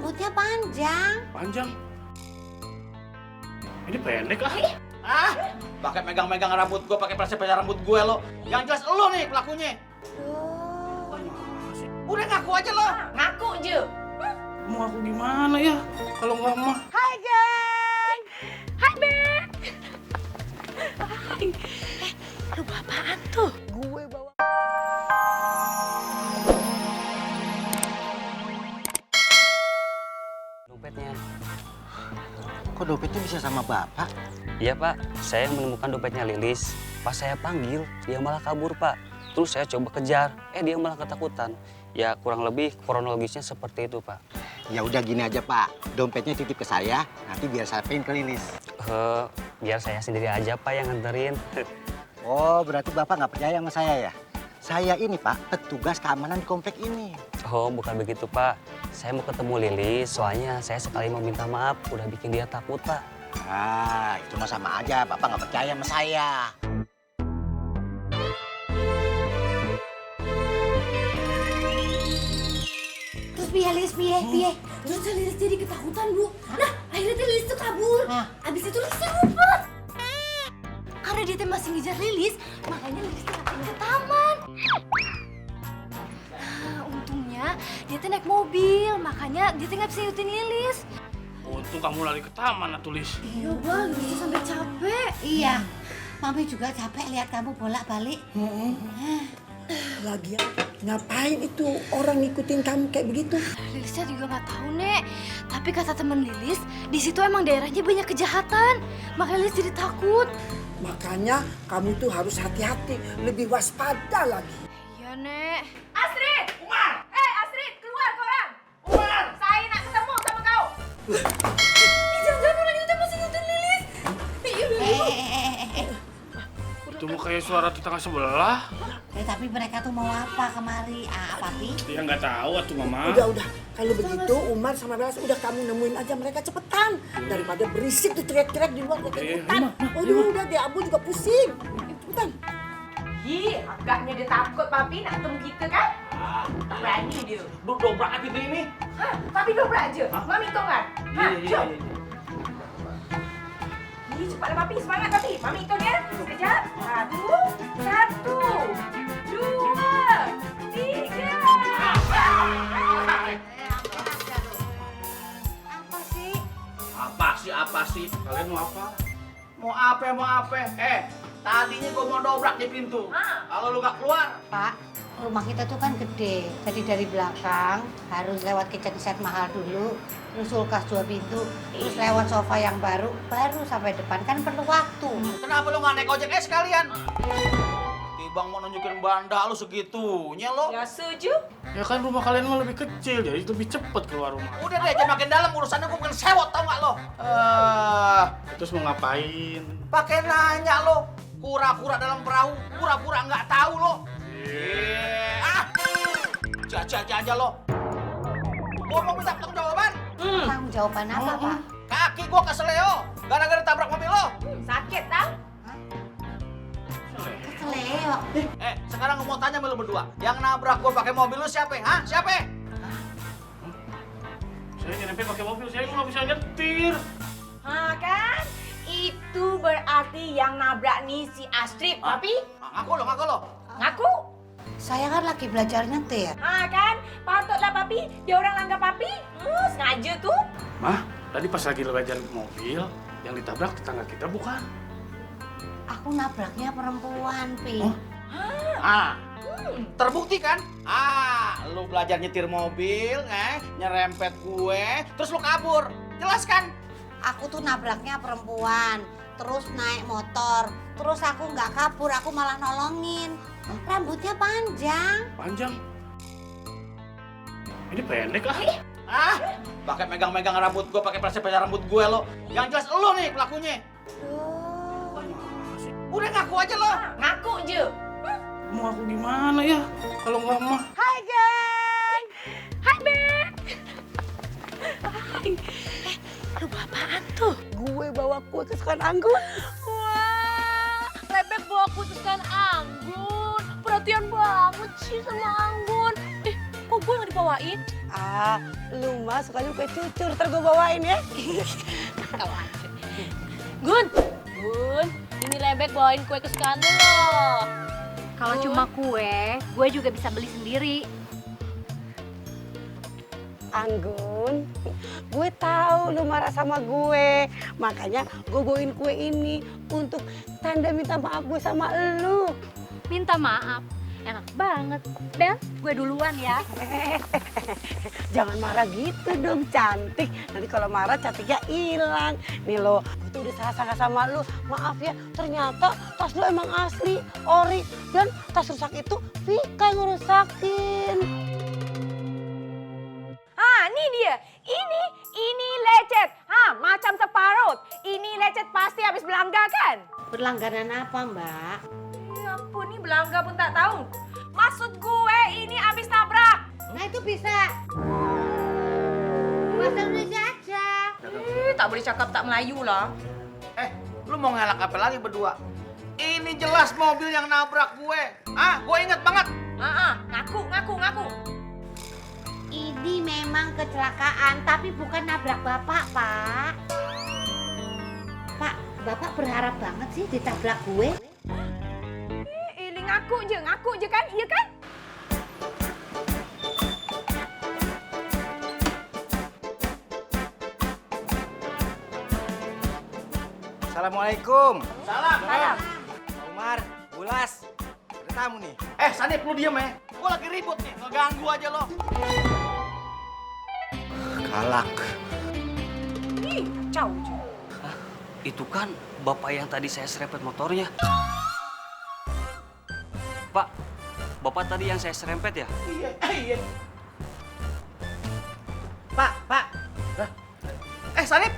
Rambutnya panjang. Panjang? Ini pendek ah. Ah, pakai megang-megang rambut gue, pakai pelan rambut gue lo. Yang jelas lo nih pelakunya. Duh. Udah ngaku aja lo. Ngaku je. Mau aku gimana ya kalau nggak mah? Hai geng. Hai Beb. Hai. Lu bawa apaan tuh? Gue bawa. Dompetnya. Kok dompetnya bisa sama bapak? Iya pak, saya menemukan dompetnya Lilis. Pas saya panggil, dia malah kabur pak. Terus saya coba kejar, dia malah ketakutan. Ya kurang lebih kronologisnya seperti itu pak. Ya udah gini aja pak, dompetnya titip ke saya, nanti biar saya pindahin ke Lilis. Biar saya sendiri aja pak yang nganterin. Oh berarti bapak nggak percaya sama saya ya? Saya ini pak, petugas keamanan di komplek ini. Oh bukan begitu pak, saya mau ketemu Lilis. Soalnya saya sekali mau minta maaf, udah bikin dia takut pak. Ah itu mah sama aja, bapak nggak percaya sama saya. Terus piye? Terus Lilis jadi ketakutan, Bu. Nah, akhirnya Lilis tuh kabur. Abis itu Lilis ngumpet. Karena dia masih ngejar Lilis, makanya Lilis tuh ngapain ke taman. Nah, untungnya dia tuh naik mobil, makanya dia tuh nggak bisa ngikutin Lilis. Untung kamu lari ke taman, Atulis. Iya, Bang. Lilis sampai capek. Iya. Mami juga capek lihat kamu bolak-balik. Lagian ngapain itu orang ngikutin kamu kayak begitu? Lilisnya juga nggak tahu, Nek. Tapi kata temen Lilis, di situ emang daerahnya banyak kejahatan. Makanya Lilis jadi takut. Makanya kamu tuh harus hati-hati, lebih waspada lagi. Iya, Nek. Astrid. Umar. Astrid, keluar kau orang. Umar. Saya nak ketemu sama kau. Jangan-jangan orang itu masih ngikutin Lilis. Itu mau kayak suara tetangga sebelah. Tapi mereka tuh mau apa kemari? Papi? Dia nggak tahu atuh mama. Udah. Kalau begitu Umar sama Belas udah kamu nemuin aja mereka cepetan. Daripada berisik tuh teriak-teriak di luar kayak hutan. Udah deh, Abu juga pusing. Cepetan. Hi, agaknya dia takut papi nak ketemu kita kan? Tak berani dia. Dobrak aja ini. Hah, papi dobrak aja. Mami hitung kan? Hah, jom. Hi, cepatlah papi, semangat papi. Mami hitung ya. Sekejap. Satu. Dua. Tiga. Apa sih? Kalian mau apa? Mau apa? Tadinya gue mau dobrak di pintu. Kalau lu nggak keluar, Pak, rumah kita tuh kan gede. Jadi dari belakang harus lewat kitchen set mahal dulu. Terus kulkas 2 pintu. Terus lewat sofa yang baru sampai depan. Kan perlu waktu. kenapa lu nggak naik ojek sekalian? Bang mau nunjukin banda lu segitunya lo. Ya setuju. Ya kan rumah kalian mah lebih kecil, jadi lebih cepet keluar rumah. Udah deh, jangan makin dalam urusannya, gue bukan sewot tau nggak lo? Terus mau ngapain? Pakai nanya lo, kura-kura dalam perahu, pura-pura nggak tahu lo. Jaja aja lo. Gue mau minta jawaban. Tanggung jawaban apa, Pak? Kaki gue keseleo, gara-gara tabrak mobil lo. Sakit tau? Keleo. Sekarang gue mau tanya sama lo berdua, yang nabrak gue pakai mobil lo siapa? Hah? Siapa? Saya nyerempet pakai mobil, saya nggak bisa nyetir. Kan? Itu berarti yang nabrak nih si Astrid, papi. Ngaku lo. Ngaku? Saya kan lagi belajar nyetir. Kan? Patutlah papi, dia orang langgar papi. Sengaja tuh. Mah, tadi pas lagi belajar mobil, yang ditabrak tetangga kita bukan? Aku nabraknya perempuan, Pi. Terbukti kan? Lu belajar nyetir mobil, nyerempet gue, terus lu kabur. Jelas kan? Aku tuh nabraknya perempuan, terus naik motor, terus aku nggak kabur, aku malah nolongin. Rambutnya panjang. Panjang? Ini pendek ah? Pakai megang-megang rambut gue, pakai pelan rambut gue lo. Yang jelas lu nih pelakunya. Udah ngaku aja lo. Ngaku je. Mau aku gimana ya kalau nggak mah? Hai geng. Hai Beb. Hai. Lu bawa apaan tuh? Gue bawa kue kesukaan Anggun. Wah, Beb bawa kue kesukaan Anggun. Perhatian banget sih sama Anggun. kok gue nggak dibawain? Ah, lu mah sukanya kue cucur, ntar gue bawain ya. Tahu aja. Gun, ini Rebek bawain kue kesukaan lu loh. Kalau cuma kue, gue juga bisa beli sendiri. Anggun, gue tahu lu marah sama gue. Makanya gue bawain kue ini untuk tanda minta maaf gue sama lu. Minta maaf. Enak banget. Bel, gue duluan ya. Jangan marah gitu dong, cantik. Nanti kalau marah cantiknya hilang. Nih lo, gue tuh udah salah sangka sama lu. Maaf ya, ternyata tas lu emang asli, ori. Dan tas rusak itu Vika yang ngerusakin. Ah, ini dia. Ini lecet. Macam separut. Ini lecet pasti habis belangga kan? Berlangganan apa, Mbak? Ya ampun, ini belangga pun tak tahu. Maksud gue ini habis nabrak. Nah itu bisa. Bahasa Indonesia aja. Tak boleh cakap tak Melayu lah. Lu mau ngelak apa lagi berdua? Ini jelas mobil yang nabrak gue. Gue inget banget. Ngaku. Ini memang kecelakaan, tapi bukan nabrak Bapak, Pak. Pak, Bapak berharap banget sih ditabrak gue. Ini ngaku je kan? Iya kan? Assalamualaikum. Salam. Umar, Bulas. Ada tamu nih. Sanip lu diem ya. Gue lagi ribut nih, ngeganggu aja lo. Galak. Ih, kacau je. Itu kan bapak yang tadi saya serempet motornya. Pak, bapak tadi yang saya serempet ya? Iya. Pak. Sanip.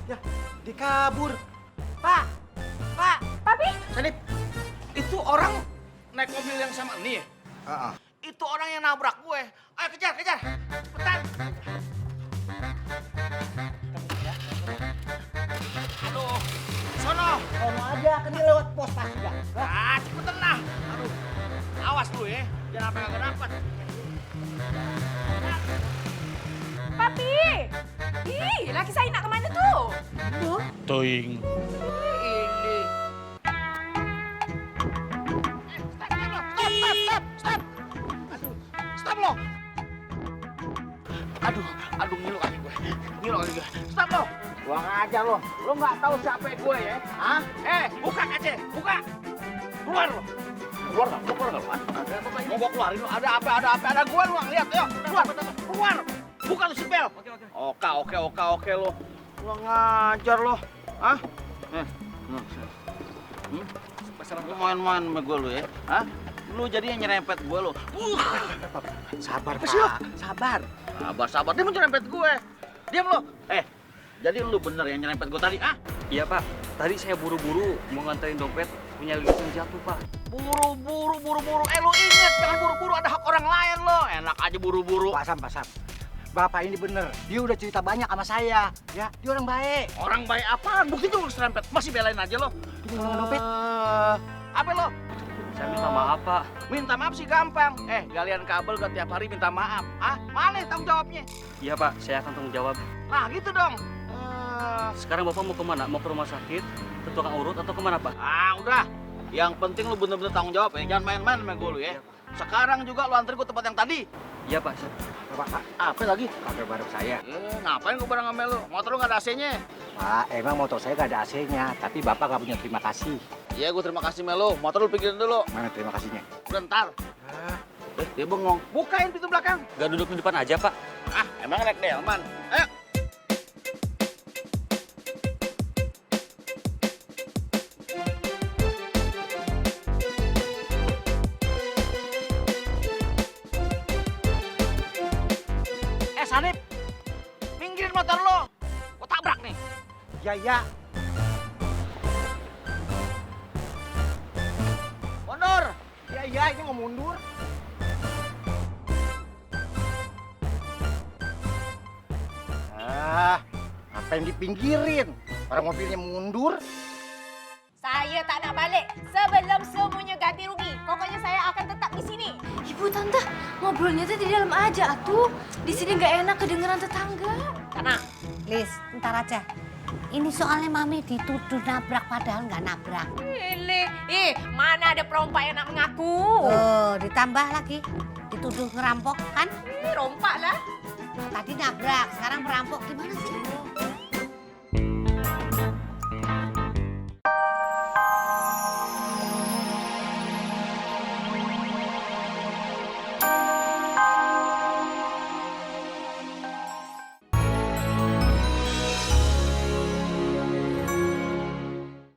Ya, dikabur. Pak, Papi, Sanip, itu orang naik mobil yang sama nih ya? Itu orang yang nabrak gue. Ayo kejar. Cepetan. Aduh, sono. Sono aja, kan dia lewat pos pasti ya. Cepetan lah. Aduh, awas lu ya. Jangan sampai kagak dapat. Papi. Ih, laki saya nak kemana tuh? Toing. Ini. Stop lo. Aduh, ngilu kaki gue. Stop lo. Buang aja lo. Lo nggak tahu siapa gue ya? Buka kaca, buka. Keluar lo. Keluar nggak? Mau gua keluarin lo. Ada apa? Ada gue lo. Lihat, yuk. Keluar. Buka tuh si bel. Oke lo. Lo ngajar lo. Lu main-main sama gue lo ya? Lu jadinya nyerempet gue lo. Sabar, Apa sih lo? Sabar. Sabar. Dia mau nyerempet gue. Diam lo. Jadi lu bener yang nyerempet gue tadi, Iya pak, tadi saya buru-buru mau nganterin dompet punya Lilis yang jatuh pak. Buru-buru. Lu inget, jangan buru-buru, ada hak orang lain lo. Enak aja buru-buru. Pak Sam. Bapak ini bener. Dia udah cerita banyak sama saya. Ya, dia orang baik. Orang baik apaan? Buktinya lu serempet. Masih belain aja lo. Dia mau dompet. Apa lo? Saya minta maaf pak. Minta maaf sih gampang. Galian kabel gak tiap hari minta maaf. Mana tanggung jawabnya? Iya pak, saya akan tanggung jawab. Nah gitu dong. Sekarang bapak mau kemana? Mau ke rumah sakit, ke tukang urut atau kemana pak? Udah. Yang penting lu bener-bener tanggung jawab ya. Jangan main-main sama gue lu ya. Sekarang juga lu anterin gue tempat yang tadi. Iya pak. Pak, Apa lagi? pakai bareng saya. Ngapain gue bareng sama lu? Motor lu gak ada AC-nya? Pak, emang motor saya gak ada AC-nya, tapi Bapak gak punya terima kasih. Iya, gue terima kasih sama lu. Motor lu pikirin dulu. Mana terima kasihnya? Bentar. Dia bengong. Bukain pintu belakang. Gak duduk di depan aja pak? Emang naik delman. Ayo. Sanip, pinggirin motor lo. Gua tabrak nih. Ya. Mundur. Ya, ini mau mundur. Apa yang dipinggirin? Orang mobilnya mundur. Saya tak nak balik sebelum semuanya ganti rugi. Pokoknya saya akan tetap di sini. Ibu, Tante, ngobrolnya tuh di dalam aja atuh. Di sini nggak enak kedengeran tetangga. Karena, Lis, ntar aja. Ini soalnya Mami dituduh nabrak padahal nggak nabrak. Mana ada perompak yang nak mengaku? Oh, ditambah lagi dituduh ngerampok kan? Rompak lah. Tadi nabrak, sekarang merampok gimana sih?